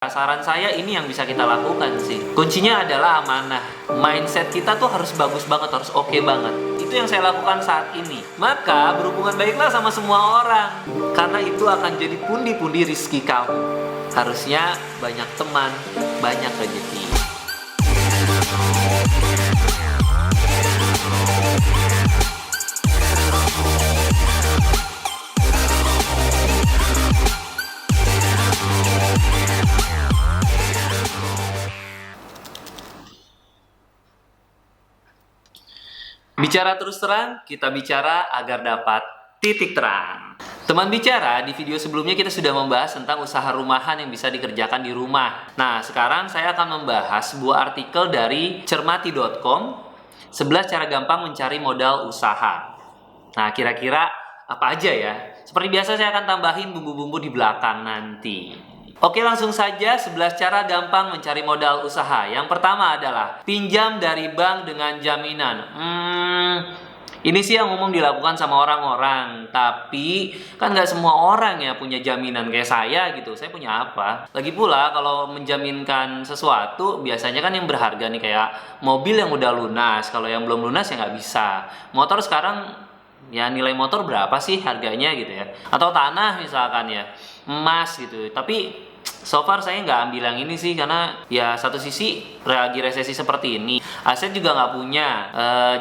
Saran saya ini yang bisa kita lakukan sih. Kuncinya adalah amanah. Mindset kita tuh harus bagus banget, harus oke banget. Itu yang saya lakukan saat ini. Maka berhubungan baiklah sama semua orang. Karena itu akan jadi pundi-pundi rizki kamu. Harusnya banyak teman, banyak rezeki. Bicara terus terang, kita bicara agar dapat titik terang. Teman bicara, di video sebelumnya kita sudah membahas tentang usaha rumahan yang bisa dikerjakan di rumah. Nah, sekarang saya akan membahas sebuah artikel dari cermati.com, 11 cara gampang mencari modal usaha. Nah, kira-kira apa aja ya? Seperti biasa saya akan tambahin bumbu-bumbu di belakang nanti. Oke, langsung saja 11 cara gampang mencari modal usaha. Yang pertama adalah pinjam dari bank dengan jaminan. Ini sih yang umum dilakukan sama orang-orang. Tapi kan nggak semua orang ya punya jaminan kayak saya gitu. Saya punya apa? Lagi pula kalau menjaminkan sesuatu biasanya kan yang berharga nih, kayak mobil yang udah lunas. Kalau yang belum lunas ya nggak bisa. Motor sekarang ya nilai motor berapa sih harganya gitu ya? Atau tanah misalkan ya, emas gitu. Tapi so far saya nggak ambil yang ini sih, karena ya satu sisi lagi resesi seperti ini, aset juga nggak punya,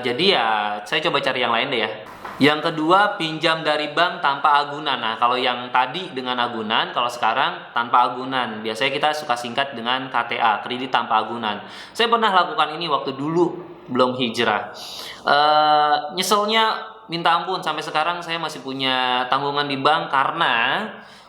jadi ya saya coba cari yang lain deh ya. Yang kedua, pinjam dari bank tanpa agunan. Nah, kalau yang tadi dengan agunan, kalau sekarang tanpa agunan. Biasanya kita suka singkat dengan KTA, kredit tanpa agunan. Saya pernah lakukan ini waktu dulu belum hijrah. Nyeselnya minta ampun, sampai sekarang saya masih punya tanggungan di bank karena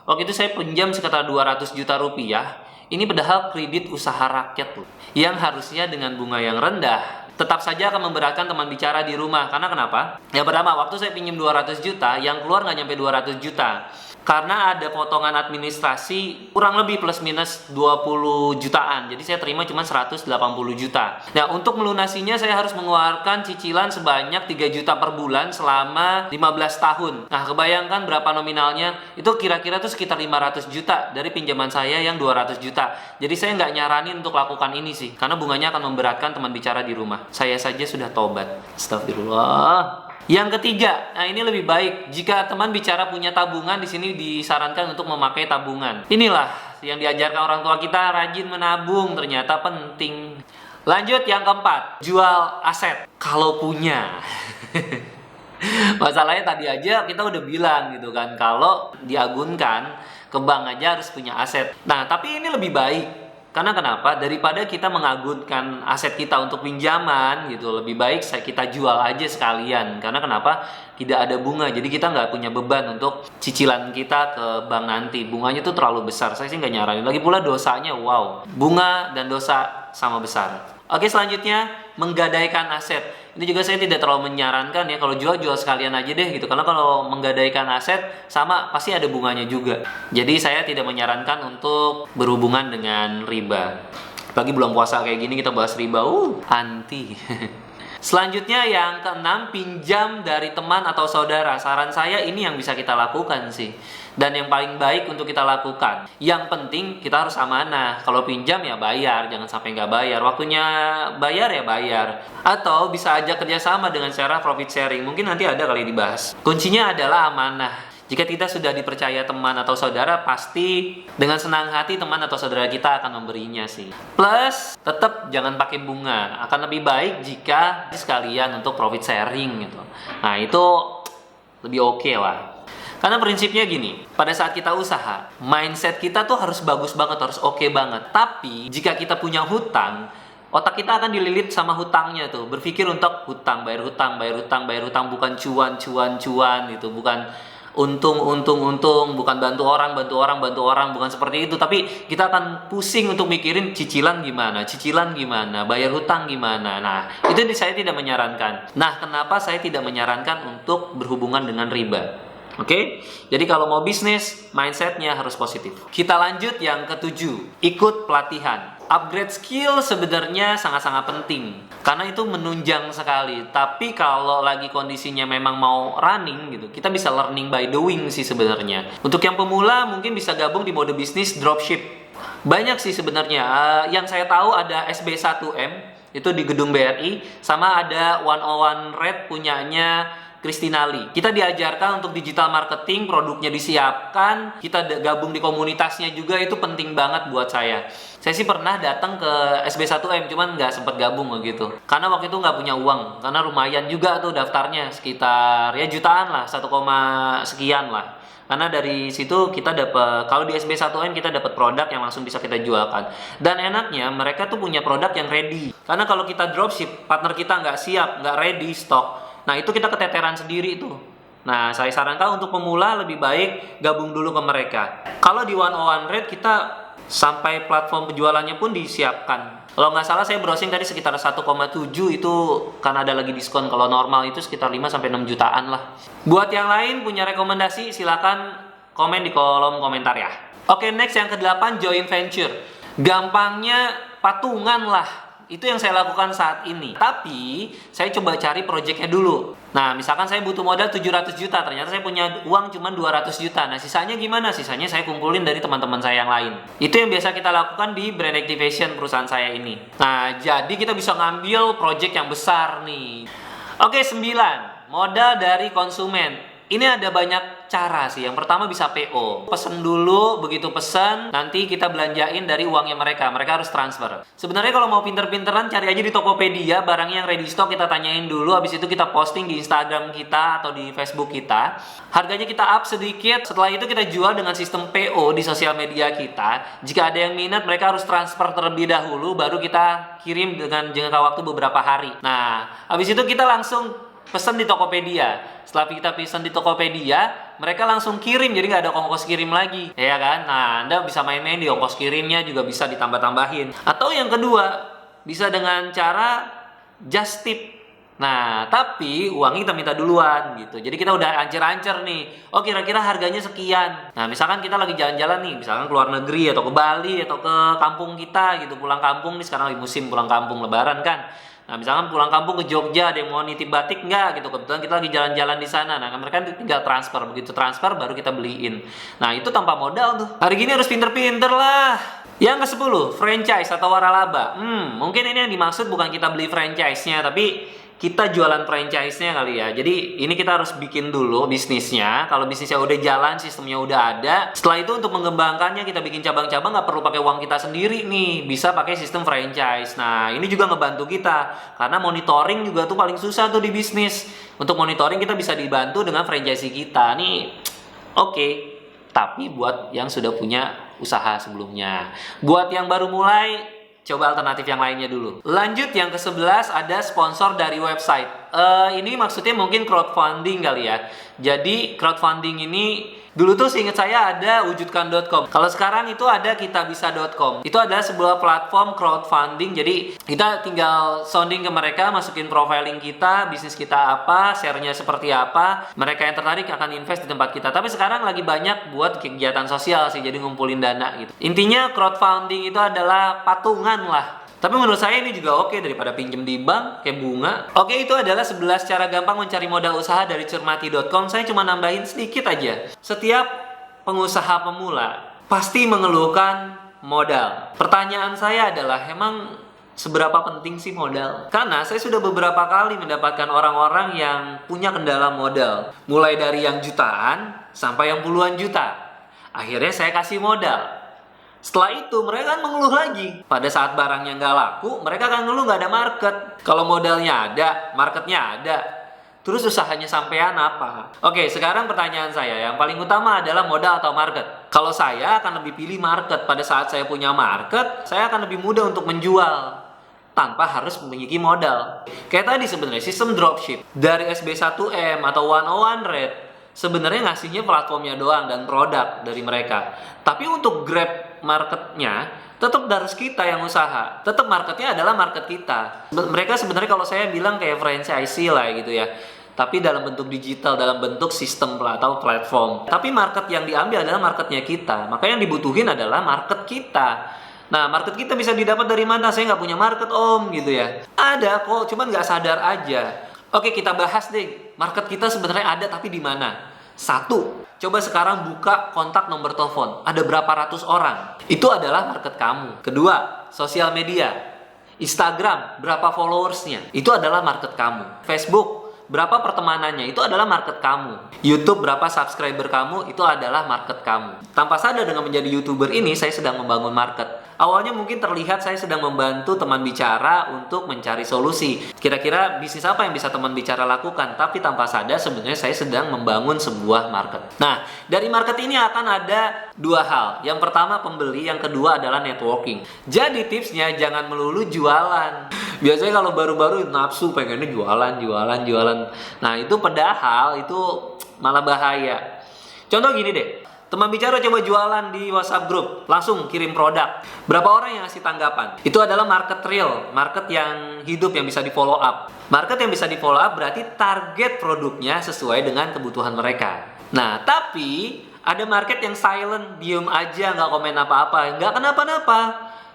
waktu itu saya pinjam sekitar 200 juta rupiah. Ini padahal kredit usaha rakyat tuh, yang harusnya dengan bunga yang rendah. Tetap saja akan memberatkan teman bicara di rumah. Karena kenapa? Yang pertama, waktu saya pinjam 200 juta, yang keluar nggak nyampe 200 juta. Karena ada potongan administrasi kurang lebih plus minus 20 jutaan. Jadi saya terima cuma 180 juta. Nah, untuk melunasinya saya harus mengeluarkan cicilan sebanyak 3 juta per bulan selama 15 tahun. Nah, kebayangkan berapa nominalnya? Itu kira-kira tuh sekitar 500 juta dari pinjaman saya yang 200 juta. Jadi saya nggak nyaranin untuk lakukan ini sih, karena bunganya akan memberatkan teman bicara di rumah. Saya saja sudah tobat. Astagfirullah. Yang ketiga, nah ini lebih baik jika teman bicara punya tabungan. Di sini disarankan untuk memakai tabungan. Inilah yang diajarkan orang tua kita, rajin menabung, ternyata penting. Lanjut yang keempat, jual aset kalau punya. Masalahnya tadi aja kita udah bilang gitu kan, kalau diagunkan ke bank aja harus punya aset. Nah, tapi ini lebih baik. Karena kenapa? Daripada kita mengagunkan aset kita untuk pinjaman gitu, lebih baik kita jual aja sekalian. Karena kenapa? Tidak ada bunga, jadi kita nggak punya beban untuk cicilan kita ke bank nanti. Bunganya tuh terlalu besar, saya sih nggak nyaranin. Lagi pula dosanya, wow, bunga dan dosa sama besar. Oke, selanjutnya menggadaikan aset. Ini juga saya tidak terlalu menyarankan ya, kalau jual sekalian aja deh gitu. Karena kalau menggadaikan aset sama pasti ada bunganya juga. Jadi saya tidak menyarankan untuk berhubungan dengan riba. Apalagi belum puasa kayak gini kita bahas riba, anti. Selanjutnya yang keenam, pinjam dari teman atau saudara. Saran saya ini yang bisa kita lakukan sih, dan yang paling baik untuk kita lakukan. Yang penting kita harus amanah. Kalau pinjam ya bayar, jangan sampai nggak bayar. Waktunya bayar ya bayar. Atau bisa ajak kerjasama dengan cara profit sharing. Mungkin nanti ada kali dibahas. Kuncinya adalah amanah. Jika kita sudah dipercaya teman atau saudara, pasti dengan senang hati teman atau saudara kita akan memberinya sih. Plus, tetap jangan pakai bunga. Akan lebih baik jika sekalian untuk profit sharing gitu. Nah, itu lebih oke lah. Karena prinsipnya gini, pada saat kita usaha, mindset kita tuh harus bagus banget, harus oke banget. Tapi, jika kita punya hutang, otak kita akan dililit sama hutangnya tuh. Berpikir untuk hutang, bayar hutang, bayar hutang, bayar hutang. Bukan cuan gitu. Bukan untung, bukan bantu orang, bukan seperti itu. Tapi kita akan pusing untuk mikirin cicilan gimana, bayar hutang gimana. Nah, itu saya tidak menyarankan. Nah, kenapa saya tidak menyarankan untuk berhubungan dengan riba? Oke? Jadi kalau mau bisnis, mindsetnya harus positif. Kita lanjut yang ketujuh, ikut pelatihan. Upgrade skill sebenarnya sangat-sangat penting, karena itu menunjang sekali. Tapi kalau lagi kondisinya memang mau running gitu, kita bisa learning by doing sih sebenarnya. Untuk yang pemula mungkin bisa gabung di mode bisnis dropship. Banyak sih sebenarnya. Yang saya tahu ada SB1M, itu di gedung BRI, sama ada 101 Red punyanya Christina Lee. Kita diajarkan untuk digital marketing, produknya disiapkan, kita gabung di komunitasnya juga, itu penting banget buat saya. Saya sih pernah datang ke SB1M, cuman nggak sempat gabung gitu. Karena waktu itu nggak punya uang, karena lumayan juga tuh daftarnya, sekitar ya jutaan lah, 1, sekian lah. Karena dari situ kita dapat, kalau di SB1M kita dapat produk yang langsung bisa kita jualkan. Dan enaknya mereka tuh punya produk yang ready. Karena kalau kita dropship, partner kita nggak siap, nggak ready stok, nah itu kita keteteran sendiri tuh. Nah saya sarankan untuk pemula lebih baik gabung dulu ke mereka. Kalau di 101 Red kita sampai platform penjualannya pun disiapkan. Kalau nggak salah saya browsing tadi sekitar 1,7 itu karena ada lagi diskon. Kalau normal itu sekitar 5-6 jutaan lah. Buat yang lain punya rekomendasi silakan komen di kolom komentar ya. Oke, next yang ke-8, joint venture. Gampangnya patungan lah. Itu yang saya lakukan saat ini. Tapi saya coba cari proyeknya dulu. Nah, misalkan saya butuh modal 700 juta, ternyata saya punya uang cuma 200 juta. Nah, sisanya gimana? Sisanya saya kumpulin dari teman-teman saya yang lain. Itu yang biasa kita lakukan di brand activation perusahaan saya ini. Nah, jadi kita bisa ngambil proyek yang besar nih. Oke, 9. Modal dari konsumen. Ini ada banyak cara sih. Yang pertama bisa PO. Pesen dulu, begitu pesen, nanti kita belanjain dari uangnya mereka. Mereka harus transfer. Sebenarnya kalau mau pinter-pinteran, cari aja di Tokopedia, barangnya yang ready stock kita tanyain dulu, habis itu kita posting di Instagram kita atau di Facebook kita. Harganya kita up sedikit, setelah itu kita jual dengan sistem PO di sosial media kita. Jika ada yang minat, mereka harus transfer terlebih dahulu, baru kita kirim dengan jangka waktu beberapa hari. Nah, habis itu kita langsung pesan di Tokopedia. Setelah kita pesan di Tokopedia, mereka langsung kirim, jadi nggak ada ongkos kirim lagi, ya kan? Nah, Anda bisa main-main di ongkos kirimnya, juga bisa ditambah-tambahin. Atau yang kedua, bisa dengan cara just tip. Nah, tapi uangnya kita minta duluan gitu. Jadi kita udah ancer-ancer nih. Oh, kira-kira harganya sekian. Nah, misalkan kita lagi jalan-jalan nih, misalkan ke luar negeri atau ke Bali atau ke kampung kita gitu, pulang kampung nih, sekarang lagi musim pulang kampung lebaran kan. Nah, misalkan pulang kampung ke Jogja, ada yang mau nitip batik nggak gitu. Kebetulan kita lagi jalan-jalan di sana. Nah, mereka tinggal transfer. Begitu transfer, baru kita beliin. Nah, itu tanpa modal tuh. Hari gini harus pinter-pinter lah. Yang ke-10, franchise atau waralaba. Mungkin ini yang dimaksud bukan kita beli franchise-nya, tapi kita jualan franchise-nya kali ya. Jadi ini kita harus bikin dulu bisnisnya. Kalau bisnisnya udah jalan, sistemnya udah ada. Setelah itu untuk mengembangkannya kita bikin cabang-cabang, nggak perlu pakai uang kita sendiri nih. Bisa pakai sistem franchise. Nah, ini juga ngebantu kita. Karena monitoring juga tuh paling susah tuh di bisnis. Untuk monitoring kita bisa dibantu dengan franchise kita. Nih, oke. Tapi buat yang sudah punya usaha sebelumnya. Buat yang baru mulai, coba alternatif yang lainnya dulu. Lanjut yang ke-11 ada sponsor dari website. Ini maksudnya mungkin crowdfunding kali ya. Jadi crowdfunding ini dulu tuh seingat saya ada wujudkan.com. Kalau sekarang itu ada kitabisa.com. Itu adalah sebuah platform crowdfunding. Jadi kita tinggal sounding ke mereka, masukin profiling kita, bisnis kita apa, share-nya seperti apa. Mereka yang tertarik akan invest di tempat kita. Tapi sekarang lagi banyak buat kegiatan sosial sih, jadi ngumpulin dana gitu. Intinya crowdfunding itu adalah patungan lah. Tapi menurut saya ini juga oke daripada pinjem di bank kayak bunga. Oke, itu adalah 11 cara gampang mencari modal usaha dari cermati.com. Saya cuma nambahin sedikit aja. Setiap pengusaha pemula pasti mengeluhkan modal. Pertanyaan saya adalah, emang seberapa penting sih modal? Karena saya sudah beberapa kali mendapatkan orang-orang yang punya kendala modal. Mulai dari yang jutaan sampai yang puluhan juta. Akhirnya saya kasih modal. Setelah itu mereka kan mengeluh lagi. Pada saat barangnya nggak laku, mereka akan ngeluh nggak ada market. Kalau modalnya ada, marketnya ada, terus usahanya sampean apa? Oke, sekarang pertanyaan saya, yang paling utama adalah modal atau market? Kalau saya akan lebih pilih market. Pada saat saya punya market, saya akan lebih mudah untuk menjual tanpa harus memiliki modal. Kayak tadi sebenarnya sistem dropship dari SB1M atau 101 Red, sebenarnya ngasihnya platformnya doang dan produk dari mereka. Tapi untuk grab marketnya, tetap harus kita yang usaha. Tetap marketnya adalah market kita. Mereka sebenarnya kalau saya bilang kayak franchise lah gitu ya. Tapi dalam bentuk digital, dalam bentuk sistem atau platform. Tapi market yang diambil adalah marketnya kita. Maka yang dibutuhin adalah market kita. Nah, market kita bisa didapat dari mana? Saya nggak punya market om gitu ya. Ada kok, cuman nggak sadar aja. Oke, kita bahas deh. Market kita sebenarnya ada tapi di mana? Satu, coba sekarang buka kontak nomor telepon. Ada berapa ratus orang? Itu adalah market kamu. Kedua, sosial media. Instagram, berapa followersnya? Itu adalah market kamu. Facebook, berapa pertemanannya? Itu adalah market kamu. YouTube, berapa subscriber kamu? Itu adalah market kamu. Tanpa sadar dengan menjadi YouTuber ini, saya sedang membangun market. Awalnya mungkin terlihat saya sedang membantu teman bicara untuk mencari solusi. Kira-kira bisnis apa yang bisa teman bicara lakukan? Tapi tanpa sadar sebenarnya saya sedang membangun sebuah market. Nah, dari market ini akan ada dua hal. Yang pertama pembeli, yang kedua adalah networking. Jadi tipsnya jangan melulu jualan. Biasanya kalau baru-baru nafsu pengennya jualan. Nah, itu padahal itu malah bahaya. Contoh gini deh. Teman bicara coba jualan di WhatsApp group, langsung kirim produk. Berapa orang yang ngasih tanggapan? Itu adalah market real, market yang hidup, yang bisa di follow up. Market yang bisa di follow up berarti target produknya sesuai dengan kebutuhan mereka. Nah, tapi ada market yang silent, diem aja, nggak komen apa-apa, nggak kenapa-napa.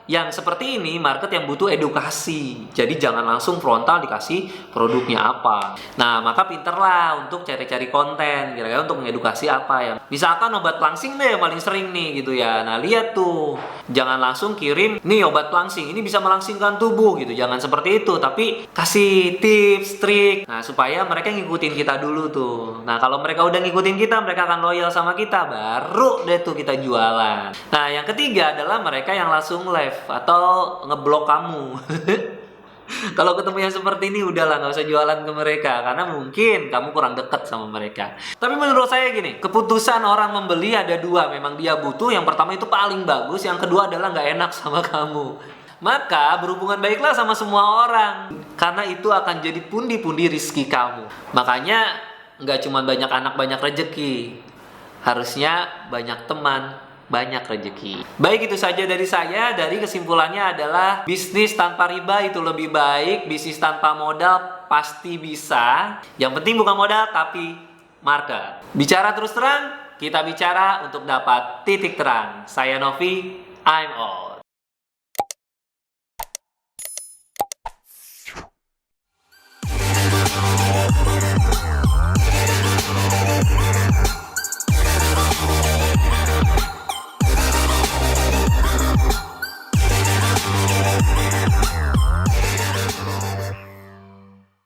Yang seperti ini market yang butuh edukasi. Jadi jangan langsung frontal dikasih produknya apa. Nah, maka pinterlah untuk cari-cari konten kira-kira untuk mengedukasi apa ya. Misalkan obat pelangsing deh yang paling sering nih gitu ya. Nah, lihat tuh. Jangan langsung kirim nih obat pelangsing, ini bisa melangsingkan tubuh gitu. Jangan seperti itu, tapi kasih tips, trik. Nah, supaya mereka ngikutin kita dulu tuh. Nah, kalau mereka udah ngikutin kita, mereka akan loyal sama kita. Baru deh tuh kita jualan. Nah, yang ketiga adalah mereka yang langsung live atau ngeblok kamu. Kalau ketemu yang seperti ini udahlah, nggak usah jualan ke mereka karena mungkin kamu kurang dekat sama mereka. Tapi menurut saya gini, keputusan orang membeli ada dua. Memang dia butuh, yang pertama itu paling bagus, yang kedua adalah nggak enak sama kamu. Maka berhubungan baiklah sama semua orang, karena itu akan jadi pundi-pundi rizki kamu. Makanya nggak cuma banyak anak banyak rejeki, harusnya banyak teman banyak rezeki. Baik, itu saja dari saya. Dari kesimpulannya adalah bisnis tanpa riba itu lebih baik. Bisnis tanpa modal pasti bisa. Yang penting bukan modal tapi market. Bicara terus terang, kita bicara untuk dapat titik terang. Saya Novi, I'm all.